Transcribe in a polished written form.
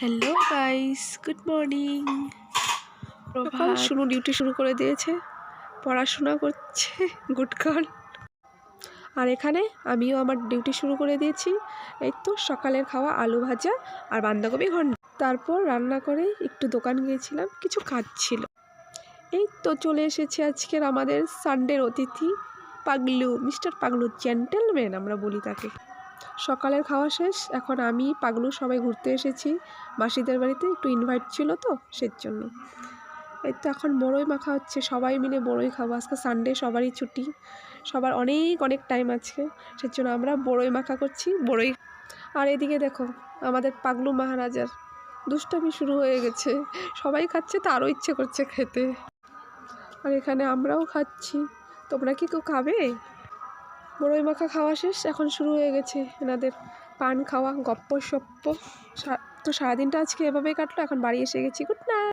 Hello guys, good morning. সকাল duty শুরু করে দিয়েছে, পড়াশোনা করছে গুড গার্ল। আর এখানে আমিও আমার ডিউটি শুরু করে দিয়েছি। এই তো সকালের খাওয়া আলু ভাজা আর বাঁধাকপি ঘন্ট। তারপর রান্না করে একটু দোকান গিয়েছিলাম, কিছু কাজ ছিল। এই তো চলে এসেছে আজকের আমাদের সানডের অতিথি পাগলু, মিস্টার পাগলু, জেন্টেলম্যান আমরা বলি তাকে। সকালের খাওয়া শেষ, এখন আমি পাগলু সবাই ঘুরতে এসেছি মাসিদের বাড়িতে, একটু ইনভাইট ছিল তো সেই জন্য। এই তো এখন বড়ই মাখা হচ্ছে, সবাই মিলে বড়ই খাবো। আজকে সানডে, সবারই ছুটি, সবার অনেক অনেক টাইম আজকে, সেই জন্য আমরা বড়ই মাখা করছি, বড়ই। আর এদিকে দেখো আমাদের পাগলু মহারাজার দুষ্টামি শুরু হয়ে গেছে, সবাই খাচ্ছে, তারও ইচ্ছে করছে খেতে। আর এখানে আমরাও খাচ্ছি, তোমরা কি কেউ খাবে? বড়ই মাখা খাওয়া শেষ, এখন শুরু হয়ে গেছে এনাদের পান খাওয়া, গপ্প সপ্প। তো সারাদিনটা আজকে এভাবেই কাটলো, এখন বাড়ি এসে গেছি। Good night.